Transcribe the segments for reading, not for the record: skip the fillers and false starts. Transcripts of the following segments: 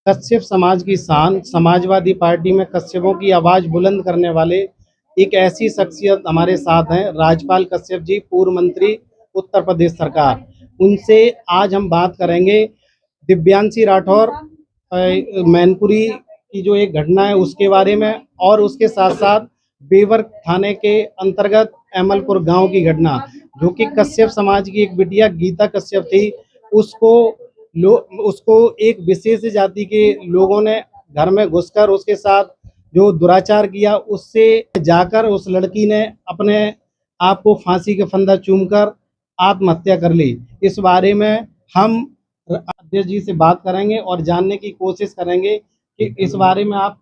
कश्यप समाज की शान, समाजवादी पार्टी में कश्यपों की आवाज बुलंद करने वाले एक ऐसी शख्सियत हमारे साथ हैं, राजपाल कश्यप जी, पूर्व मंत्री, उत्तर प्रदेश सरकार। उनसे आज हम बात करेंगे दिव्यांशी राठौर मैनपुरी की जो एक घटना है उसके बारे में, और उसके साथ साथ बेवर थाने के अंतर्गत अमलपुर गांव की घटना, जो कि कश्यप समाज की एक बिटिया गीता कश्यप थी। उसको लो उसको एक विशेष जाति के लोगों ने घर में घुसकर उसके साथ जो दुराचार किया, उससे जाकर उस लड़की ने अपने आप को फांसी के फंदा चूमकर आत्महत्या कर ली। इस बारे में हम अध्यक्ष जी से बात करेंगे और जानने की कोशिश करेंगे कि इस बारे में आप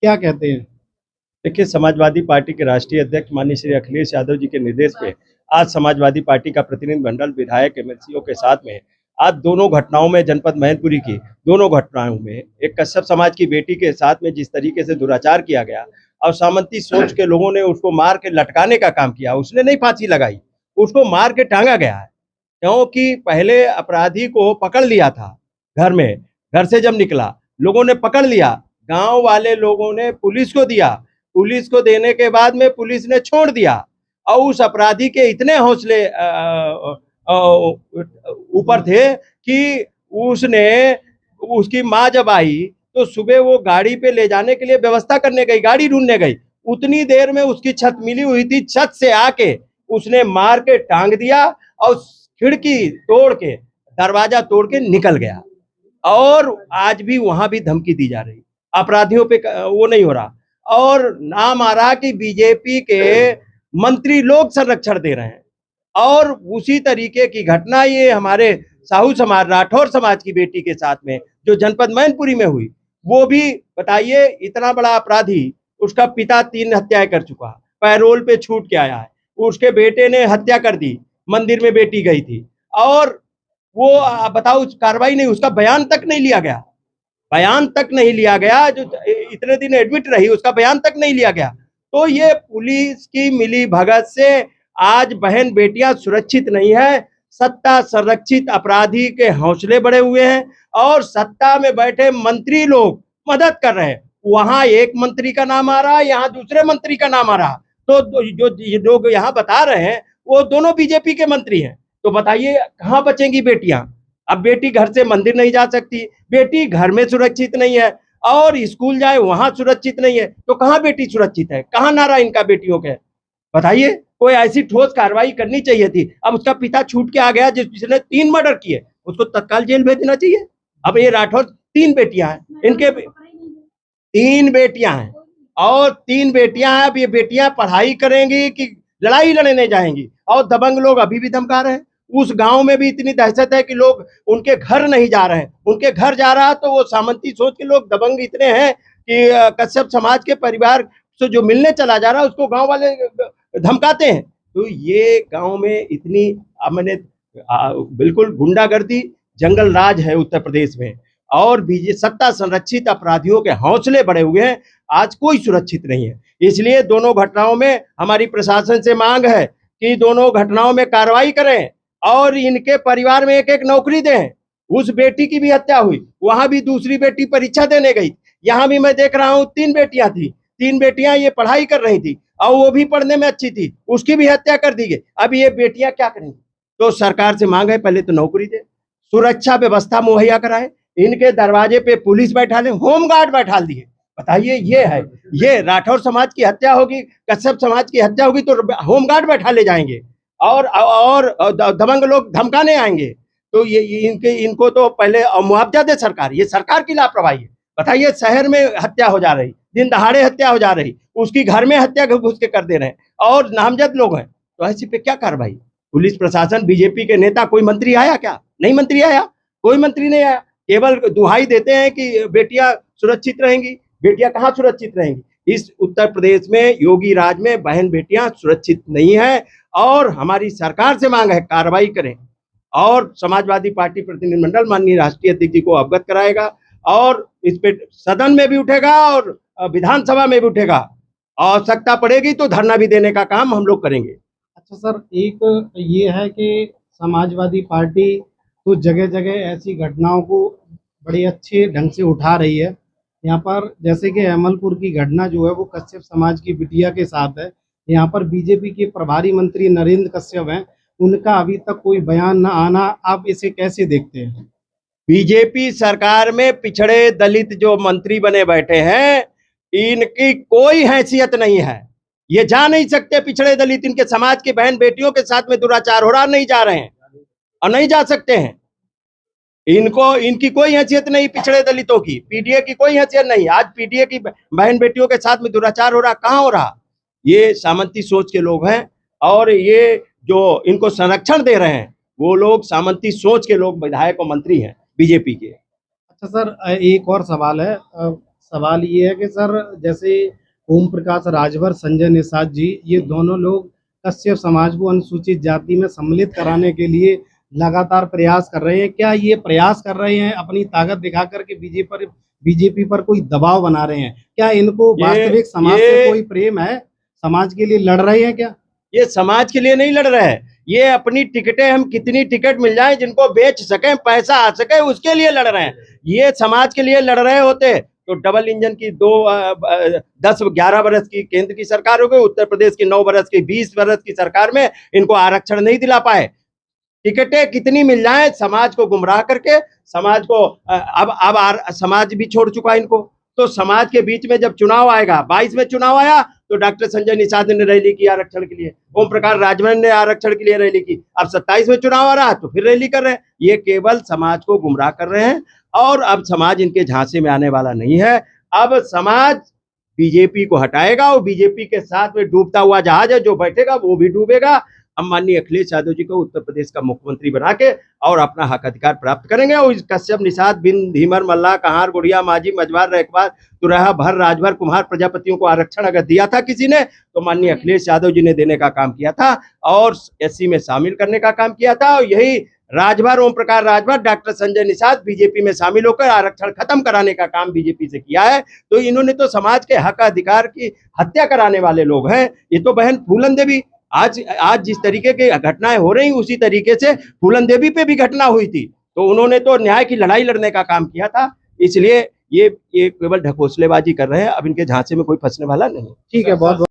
क्या कहते हैं। देखिए, समाजवादी पार्टी के राष्ट्रीय अध्यक्ष माननीय श्री अखिलेश यादव जी के निर्देश पे आज समाजवादी पार्टी का प्रतिनिधि मंडल विधायक एमएलसीओ के साथ में आज दोनों घटनाओं में जनपद मैनपुरी की दोनों घटनाओं में एक कश्यप समाज की बेटी के साथ में जिस तरीके से दुराचार किया गया और सामंती सोच के लोगों ने उसको मार के लटकाने का काम किया। उसने नहीं फांसी लगाई, उसको मार के टांगा गया है। क्योंकि पहले अपराधी को पकड़ लिया था घर में, घर से जब निकला लोगों ने पकड़ लिया, गांव वाले लोगों ने पुलिस को दिया, पुलिस को देने के बाद में पुलिस ने छोड़ दिया और उस अपराधी के इतने हौसले ऊपर थे कि उसने उसकी माँ जब आई तो सुबह वो गाड़ी पे ले जाने के लिए व्यवस्था करने गई, गाड़ी ढूंढने गई, उतनी देर में उसकी छत मिली हुई थी, छत से आके उसने मार के टांग दिया और खिड़की तोड़ के दरवाजा तोड़ के निकल गया। और आज भी वहां भी धमकी दी जा रही, अपराधियों पे वो नहीं हो रहा। और नाम आ रहा कि बीजेपी के मंत्री लोग संरक्षण दे रहे हैं और उसी तरीके की घटना ये हमारे साहू समाज राठौर समाज की बेटी के साथ में जो जनपद मैनपुरी में हुई, वो भी बताइए, इतना बड़ा अपराधी, उसका पिता 3 हत्याएं कर चुका, पैरोल पे छूट के आया है, उसके बेटे ने हत्या कर दी, मंदिर में बेटी गई थी और वो बताओ उस कार्रवाई नहीं, उसका बयान तक नहीं लिया गया, बयान तक नहीं लिया गया, जो इतने दिन एडमिट रही उसका बयान तक नहीं लिया गया। तो ये पुलिस की मिली भगत से आज बहन बेटियां सुरक्षित नहीं है, सत्ता संरक्षित अपराधी के हौसले बढ़े हुए हैं और सत्ता में बैठे मंत्री लोग मदद कर रहे हैं। वहां एक मंत्री का नाम आ रहा है, यहाँ दूसरे मंत्री का नाम आ रहा, तो जो लोग यहाँ बता रहे हैं वो दोनों बीजेपी के मंत्री हैं। तो बताइए कहाँ बचेंगी बेटियां? अब बेटी घर से मंदिर नहीं जा सकती, बेटी घर में सुरक्षित नहीं है और स्कूल जाए वहां सुरक्षित नहीं है, तो कहाँ बेटी सुरक्षित है? कहाँ नारा इनका बेटियों के? बताइए, कोई ऐसी ठोस कार्रवाई करनी चाहिए थी। अब उसका पिता छूट के आ गया जिसने 3 मर्डर किए, उसको तत्काल जेल भेज देना चाहिए। अब ये राठौर 3 बेटियां हैं, इनके 3 बेटियां हैं और 3 बेटियां हैं। अब ये बेटियां पढ़ाई करेंगी कि लड़ाई लड़ने जाएंगी? और दबंग लोग अभी भी धमका रहे हैं। उस गांव में भी इतनी दहशत है कि लोग उनके घर नहीं जा रहे हैं, उनके घर जा रहा तो वो सामंती सोच के लोग दबंग इतने हैं कि कश्यप समाज के परिवार से जो मिलने चला जा रहा है उसको गांव वाले धमकाते हैं। तो ये गांव में इतनी मैंने बिल्कुल गुंडागर्दी, जंगल राज है उत्तर प्रदेश में और बीजेपी सत्ता संरक्षित अपराधियों के हौसले बढ़े हुए हैं, आज कोई सुरक्षित नहीं है। इसलिए दोनों घटनाओं में हमारी प्रशासन से मांग है कि दोनों घटनाओं में कार्रवाई करें और इनके परिवार में एक एक नौकरी दें। उस बेटी की भी हत्या हुई, वहां भी दूसरी बेटी परीक्षा देने गई, यहाँ भी मैं देख रहा हूँ 3 बेटियां थी, 3 बेटियां ये पढ़ाई कर रही थी और वो भी पढ़ने में अच्छी थी, उसकी भी हत्या कर दी गई। अब ये बेटियां क्या करेंगी? तो सरकार से मांग है पहले तो नौकरी दे, सुरक्षा व्यवस्था मुहैया कराए, इनके दरवाजे पे पुलिस बैठा ले, होमगार्ड बैठा दिए। बताइए, ये है, ये राठौर समाज की हत्या होगी, कश्यप समाज की हत्या होगी तो होमगार्ड बैठा ले जाएंगे और दबंग लोग धमकाने आएंगे। तो ये इनको तो पहले मुआवजा दे सरकार, ये सरकार की लापरवाही है। बताइए, शहर में हत्या हो जा रही, दिन दहाड़े हत्या हो जा रही, उसकी घर में हत्या घुस के कर दे रहे हैं और नामजद लोग हैं, तो ऐसी पे क्या कार्रवाई? पुलिस प्रशासन, बीजेपी के नेता, कोई मंत्री आया क्या? नहीं मंत्री आया, कोई मंत्री नहीं आया, केवल दुहाई देते हैं कि बेटियां सुरक्षित रहेंगी। बेटियां कहाँ सुरक्षित रहेंगी? इस उत्तर प्रदेश में योगी राज में बहन बेटियां सुरक्षित नहीं है और हमारी सरकार से मांग है कार्रवाई करें और समाजवादी पार्टी प्रतिनिधिमंडल माननीय राष्ट्रीय अध्यक्ष जी को अवगत कराएगा और इस पे सदन में भी उठेगा और विधानसभा में भी उठेगा, आवश्यकता पड़ेगी तो धरना भी देने का काम हम लोग करेंगे। अच्छा सर, एक ये है कि समाजवादी पार्टी तो जगह जगह ऐसी घटनाओं को बड़ी अच्छे ढंग से उठा रही है। यहाँ पर जैसे कि अमलपुर की घटना जो है वो कश्यप समाज की बिटिया के साथ है। यहाँ पर बीजेपी के प्रभारी मंत्री नरेंद्र कश्यप हैं, उनका अभी तक कोई बयान न आना, आप इसे कैसे देखते हैं? बीजेपी सरकार में पिछड़े दलित जो मंत्री बने बैठे हैं, इनकी कोई हैसियत नहीं है। ये जा नहीं सकते पिछड़े दलित, इनके समाज की बहन बेटियों के साथ में दुराचार हो रहा, नहीं जा रहे हैं और नहीं जा सकते हैं। इनको इनकी कोई हैसियत नहीं, पिछड़े दलितों की, पीडीए की कोई हैसियत नहीं। आज पीडीए की बहन बेटियों के साथ में दुराचार हो रहा, कहां हो रहा? ये सामंती सोच के लोग हैं और ये जो इनको संरक्षण दे रहे हैं वो लोग सामंती सोच के लोग, विधायक और मंत्री हैं बीजेपी के। अच्छा सर, एक और सवाल है। सवाल ये है कि सर, जैसे ओम प्रकाश राजभर, संजय निषाद जी, ये दोनों लोग कश्यप समाज को अनुसूचित जाति में सम्मिलित कराने के लिए लगातार प्रयास कर रहे हैं। क्या ये प्रयास कर रहे हैं अपनी ताकत दिखा करके बीजेपी पर कोई दबाव बना रहे हैं? क्या इनको वास्तविक समाज से कोई प्रेम है? समाज के लिए लड़ रहे हैं क्या? ये समाज के लिए नहीं लड़ रहे हैं, ये अपनी टिकटें, हम कितनी टिकट मिल जाए जिनको बेच सकें, पैसा आ सके, उसके लिए लड़ रहे हैं। ये समाज के लिए लड़ रहे होते तो डबल इंजन की 10-11 बरस की केंद्र की सरकार हो गई, उत्तर प्रदेश की 9 बरस की, 20 बरस की सरकार में इनको आरक्षण नहीं दिला पाए। टिकटें कितनी मिल जाए, समाज को गुमराह करके, समाज को अब समाज भी छोड़ चुका इनको। तो समाज के बीच में जब चुनाव आएगा, 22 में चुनाव आया तो डॉक्टर संजय निषाद ने रैली की आरक्षण के लिए, ओम प्रकाश राजभर ने आरक्षण के लिए रैली की, अब 27 में चुनाव आ रहा है तो फिर रैली कर रहे हैं। ये केवल समाज को गुमराह कर रहे हैं और अब समाज इनके झांसे में आने वाला नहीं है। अब समाज बीजेपी को हटाएगा और बीजेपी के साथ में डूबता हुआ जहाज है, जो बैठेगा वो भी डूबेगा। हम माननीय अखिलेश यादव जी को उत्तर प्रदेश का मुख्यमंत्री बना के और अपना हक अधिकार प्राप्त करेंगे। और कश्यप, निषाद, बिंद, धीमर, मल्ला, कहार, गुड़िया, माझी, मजबार, रैकबार, तुरहा, भर, राजभर, कुम्हार प्रजापतियों को आरक्षण अगर दिया था किसी ने तो माननीय अखिलेश यादव जी ने देने का काम किया था और एससी में शामिल करने का काम किया था। और यही राजभर, ओम प्रकाश राजभर, डॉक्टर संजय निषाद बीजेपी में शामिल होकर आरक्षण खत्म कराने का काम बीजेपी से किया है। तो इन्होंने तो समाज के हक अधिकार की हत्या कराने वाले लोग हैं। ये तो बहन फूलन देवी, आज जिस तरीके की घटनाएं हो रही उसी तरीके से फूलन देवी पे भी घटना हुई थी, तो उन्होंने तो न्याय की लड़ाई लड़ने का काम किया था। इसलिए ये केवल ढकोसलेबाजी कर रहे हैं, अब इनके झांसे में कोई फंसने वाला नहीं। ठीक है, बहुत